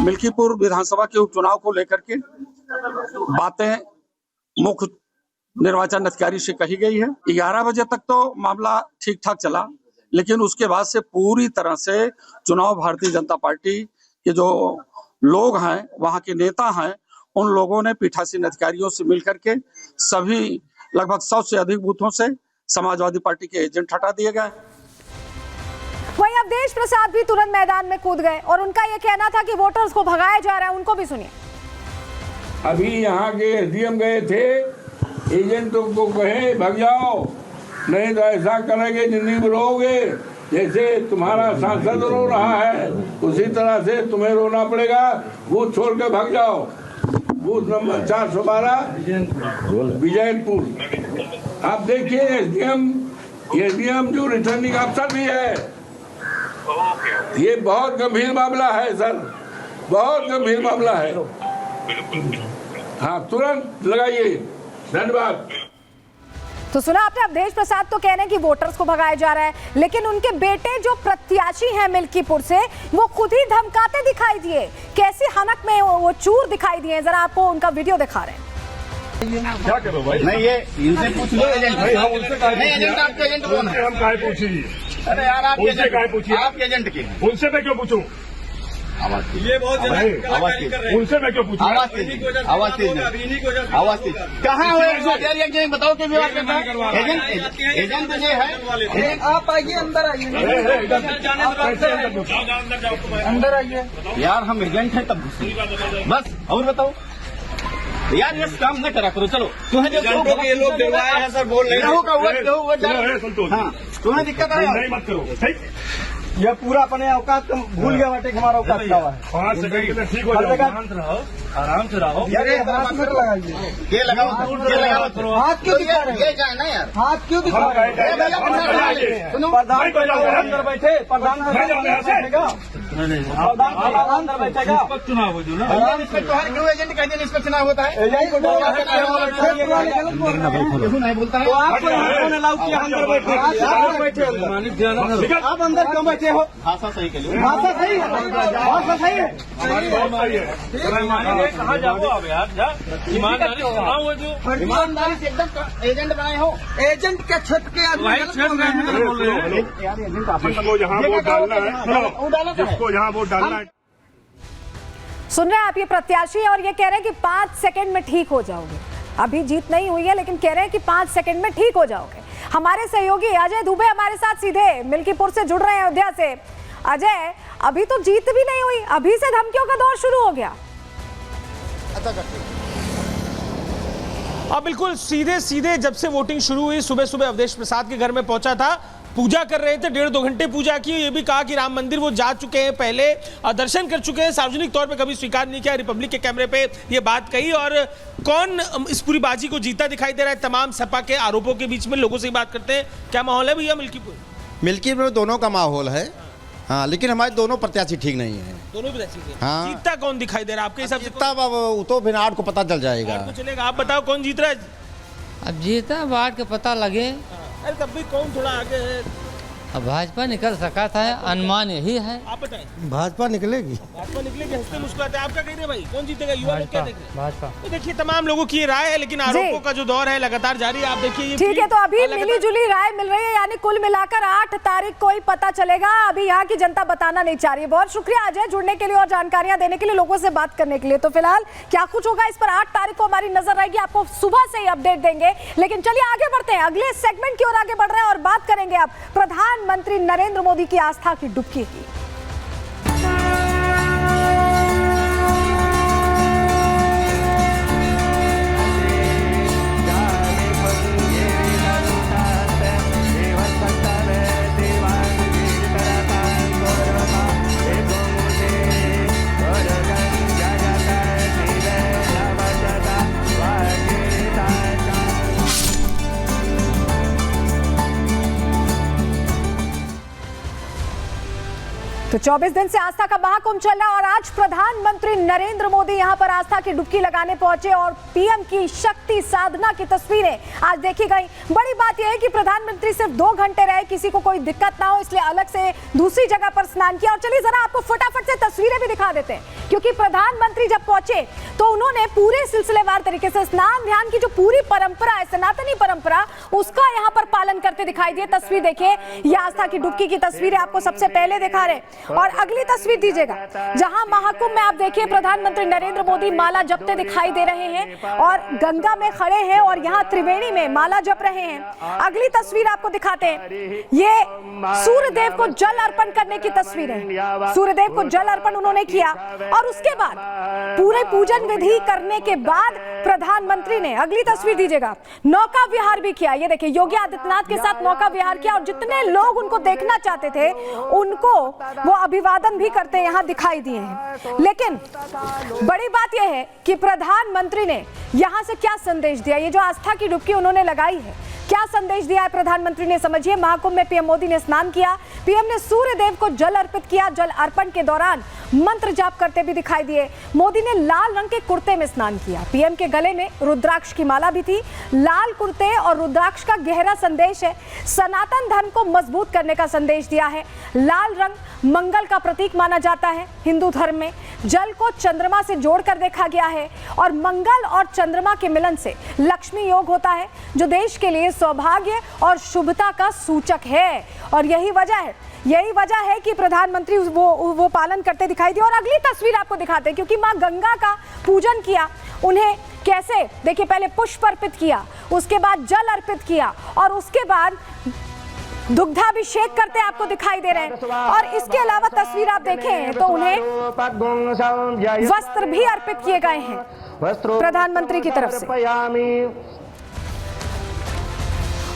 मिल्कीपुर विधानसभा के उपचुनाव को लेकर के बातें मुख्य निर्वाचन अधिकारी से कही गई है। 11 बजे तक तो मामला ठीक ठाक चला, लेकिन उसके बाद से पूरी तरह से चुनाव भारतीय जनता पार्टी के जो लोग हैं, वहां के नेता हैं, उन लोगों ने पीठासीन अधिकारियों से मिलकर के सभी लगभग 100 से अधिक बूथों से समाजवादी पार्टी के एजेंट हटा दिए गए। वहीं अवधेश प्रसाद भी तुरंत मैदान में कूद गए और उनका यह कहना था कि वोटर्स को भगाया जा रहा है। उनको भी सुनिए। अभी यहाँ के एसडीएम गए थे, एजेंटों को कहे भाग जाओ, नहीं तो ऐसा करेंगे जिंदगी रहोगे। जैसे तुम्हारा सांसद रो रहा है उसी तरह से तुम्हें रोना पड़ेगा। बूथ छोड़ के भाग जाओ। Booth number 412 Vijaypur. आप देखिए एसडीएम जो रिटर्निंग अफसर भी है, ये बहुत गंभीर मामला है सर, बहुत गंभीर मामला है। हाँ, तुरंत लगाइए। धन्यवाद। तो सुना आपने, अवधेश प्रसाद तो कह रहे हैं कि वोटर्स को भगाया जा रहा है, लेकिन उनके बेटे जो प्रत्याशी हैं मिल्कीपुर से, वो खुद ही धमकाते दिखाई दिए। कैसी हनक में वो चूर दिखाई दिए, जरा आपको उनका वीडियो दिखा रहे हैं। क्या करो भाई? नहीं, ये इनसे पूछ लो। एजेंट भाई, हम उनसे नहीं, एजेंट आपके एजेंट कौन है? हम काहे पूछिए? अरे यार, आप उनसे काहे पूछिए? आपके एजेंट की उनसे मैं क्यों पूछूं? ये बहुत उनसे मैं क्यों पूछूं? आवाज तेज, कहाँ हो एजेंट? बताओ कि विवाद करता है एजेंट ये है। आप आइए, अंदर आइए, अंदर आइए यार। हम एजेंट हैं तब बस। और बताओ यार, ये काम न करा करो। चलो, तुम्हें जो ये लोग दिलवाए हैं सर, बोल रहे हैं। हाँ, तुम्हें दिक्कत है, नहीं मत करो। यह पूरा अपने औकात को भूल गया बाटे, हमारा औकात क्या हुआ है। 5 सेकंड में ठीक हो जाएगा। आराम से रहो। ये हाथ मत लगाइए, ये लगाओ, हाथ क्यों दिखा रहे हैं? ये जाए ना यार, हाथ क्यों दिखा रहे हैं? सुनो, प्रधान अंदर बैठे, प्रधान बैठेगा, अंदर बैठेगा। चुनाव हो जो ना, इंस्पेक्टर क्यों एजेंट कहते हैं इंस्पेक्टर चुनाव होता है? एजेंट को नहीं बोलता है। आपको अलाउ किया अंदर बैठे, आप अंदर क्यों बैठे हो? भाषा सही के लिए, भाषा सही है, भाषा सही है। कहाँ जाओ अब यार, जा ईमानदारी जो ईमानदारी से एकदम एजेंट बनाए हो। एजेंट के क्षेत्र के आदमी बोल रहे हैं यार। एजेंट आपको यहाँ वोट डालना है, जिसको यहाँ वोट डालना है। सुन रहे हैं आप, ये प्रत्याशी है और ये कह रहे हैं कि 5 सेकंड में ठीक हो जाओगे। अभी जीत नहीं हुई है, लेकिन कह रहे हैं कि 5 सेकंड में ठीक हो जाओगे। हमारे सहयोगी अजय दुबे हमारे साथ सीधे मिल्कीपुर से जुड़ रहे हैं, अयोध्या से। अजय, अभी तो जीत भी नहीं हुई, अभी से धमकियों का दौर शुरू हो गया। बिल्कुल सीधे जब से वोटिंग शुरू हुई, सुबह सुबह अवधेश प्रसाद के घर में पहुंचा था, पूजा कर रहे थे, 1.5-2 घंटे पूजा की। ये भी कहा कि राम मंदिर वो जा चुके हैं, पहले दर्शन कर चुके हैं, सार्वजनिक तौर पे कभी स्वीकार नहीं किया। रिपब्लिक के कैमरे पे ये बात कही। और कौन इस पूरी बाजी को जीता दिखाई दे रहा है? तमाम सपा के आरोपों के बीच में लोगों से बात करते हैं। क्या माहौल है भैया मिल्कीपुर में? दोनों का माहौल है, हाँ, लेकिन हमारे दोनों प्रत्याशी ठीक नहीं है। दोनों प्रत्याशी, हाँ। जीतता कौन दिखाई दे रहा है आपके हिसाब से? जीतता वो तो फिर को पता चल जाएगा। चलेगा, आप बताओ कौन जीत रहा है? अब जीता बाढ़ के पता लगे। अरे तब भी कौन थोड़ा आगे है? अब भाजपा निकल सका था, अनुमान यही है। आप बताएं। भाजपा निकलेगी, भाजपा निकलेगी, हंसते मुस्कुराते। आप क्या कह रहे हैं भाई, कौन जीतेगा? युवा लोग क्या देख रहे हैं? भाजपा। तो देखिए, तमाम लोगों की राय है, लेकिन आरोपों का जो दौर है लगातार जारी है। आप देखिए, ठीक है, तो अभी मिली जुली राय मिल रही है, यानी कुल मिलाकर 8 तारीख को ही पता चलेगा। अभी यहाँ की जनता बताना नहीं चाह रही है। बहुत शुक्रिया अजय, जुड़ने के लिए और जानकारियां देने के लिए, लोगों से बात करने के लिए। तो फिलहाल क्या कुछ होगा इस पर 8 तारीख को हमारी नजर रहेगी, आपको सुबह से ही अपडेट देंगे। लेकिन चलिए आगे बढ़ते हैं, अगले सेगमेंट की ओर आगे बढ़ रहे हैं और बात करेंगे अब प्रधानमंत्री नरेंद्र मोदी की आस्था की डुबकी की। तो 24 दिन से आस्था का महाकुंभ चल रहा है और आज प्रधानमंत्री नरेंद्र मोदी यहां पर आस्था की डुबकी लगाने पहुंचे और पीएम की शक्ति साधना की तस्वीरें आज देखी गई। बड़ी बात यह है कि प्रधानमंत्री सिर्फ 2 घंटे रहे, किसी को कोई दिक्कत ना हो इसलिए अलग से दूसरी जगह पर स्नान किया। और चलिए जरा आपको फटाफट से तस्वीरें भी दिखा देते हैं, क्योंकि प्रधानमंत्री जब पहुंचे तो उन्होंने पूरे सिलसिलेवार तरीके से स्नान ध्यान की जो पूरी परंपरा है, सनातनी परंपरा, उसका यहाँ पर पालन करते दिखाई दिए। तस्वीर देखिए, यह आस्था की डुबकी की तस्वीरें आपको सबसे पहले दिखा रहे और अगली तस्वीर दीजिएगा जहां महाकुंभ में आप देखिए प्रधानमंत्री नरेंद्र मोदी माला जपते दिखाई दे रहे हैं और गंगा में खड़े हैं और यहां त्रिवेणी में माला जप रहे हैं। अगली तस्वीर आपको दिखाते हैं, ये सूर्यदेव को जल अर्पण करने की तस्वीर है। सूर्यदेव को जल अर्पण उन्होंने किया और उसके बाद पूरे पूजन विधि करने के बाद प्रधानमंत्री ने, अगली तस्वीर दीजिएगा, नौका विहार भी किया। ये देखिए योगी आदित्यनाथ के साथ नौका विहार किया और जितने लोग उनको देखना चाहते थे उनको वो अभिवादन भी करते यहां दिखाई दिए हैं। लेकिन बड़ी बात यह है कि प्रधानमंत्री ने यहां से क्या संदेश दिया, ये जो आस्था की डुबकी उन्होंने लगाई है, क्या संदेश दिया है प्रधानमंत्री ने, समझिए। महाकुंभ में पीएम मोदी ने स्नान किया, पीएम ने सूर्यदेव को जल अर्पित किया। जल अर्पण के दौरान मंत्र जाप करते भी दिखाई दिए। मोदी ने लाल रंग के कुर्ते में स्नान किया, पीएम के गले में रुद्राक्ष की माला भी थी। लाल कुर्ते और रुद्राक्ष का गहरा संदेश है, सनातन धर्म को मजबूत करने का संदेश दिया है। लाल रंग मंगल का प्रतीक माना जाता है हिंदू धर्म में। जल को चंद्रमा से जोड़कर देखा गया है और मंगल और चंद्रमा के मिलन से लक्ष्मी योग होता है, जो देश के लिए सौभाग्य और शुभता का सूचक है। और यही वजह है कि प्रधानमंत्री वो पालन करते दिखाई दिए। और अगली तस्वीर आपको दिखाते हैं, क्योंकि मां गंगा का पूजन किया, उन्हें कैसे, देखिए, पहले पुष्प अर्पित किया, उसके बाद जल अर्पित किया और उसके बाद दुग्धाभिषेक करते आपको दिखाई दे रहे हैं। और इसके अलावा तस्वीर आप देखें तो उन्हें वस्त्र भी अर्पित किए गए हैं प्रधानमंत्री की तरफ से।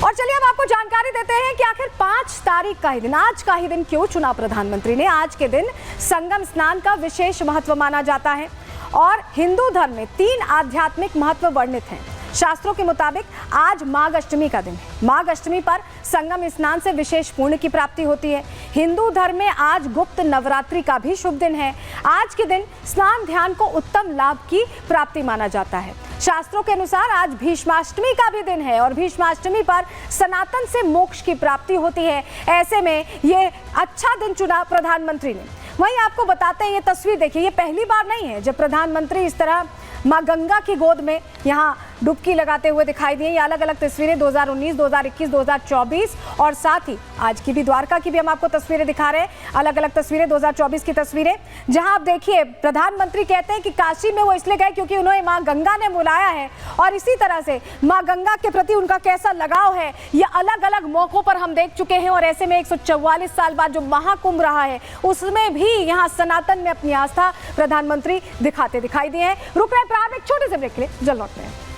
और चलिए अब आपको जानकारी देते हैं कि आखिर 5 तारीख का ही दिन, आज का ही दिन क्यों चुना प्रधानमंत्री ने। आज के दिन संगम स्नान का विशेष महत्व माना जाता है और हिंदू धर्म में 3 आध्यात्मिक महत्व वर्णित हैं। शास्त्रों के मुताबिक आज माघ अष्टमी का दिन है। माघ अष्टमी पर संगम स्नान से विशेष पुण्य की प्राप्ति होती है। हिंदू धर्म में आज गुप्त नवरात्रि का भी शुभ दिन है। आज के दिन स्नान ध्यान को उत्तम लाभ की प्राप्ति माना जाता है। शास्त्रों के अनुसार आज भीष्माष्टमी का भी दिन है और भीष्माष्टमी पर सनातन से मोक्ष की प्राप्ति होती है। ऐसे में ये अच्छा दिन चुना प्रधानमंत्री ने। वहीं आपको बताते हैं, ये तस्वीर देखिए, ये पहली बार नहीं है जब प्रधानमंत्री इस तरह मां गंगा की गोद में यहाँ डुबकी लगाते हुए दिखाई दिए। ये अलग अलग तस्वीरें 2019, 2021, 2024 और साथ ही आज की भी द्वारका की भी हम आपको तस्वीरें दिखा रहे हैं। अलग अलग तस्वीरें 2024 की तस्वीरें, जहां आप देखिए प्रधानमंत्री कहते हैं कि काशी में वो इसलिए गए क्योंकि उन्हें मां गंगा ने बुलाया है और इसी तरह से मां गंगा के प्रति उनका कैसा लगाव है ये अलग अलग मौकों पर हम देख चुके हैं। और ऐसे में 144 साल बाद जो महाकुंभ रहा है उसमें भी यहाँ सनातन में अपनी आस्था प्रधानमंत्री दिखाते दिखाई दिए हैं। रुक रहे हैं, एक छोटे से ब्रेक के लिए, जल्द लौटते हैं।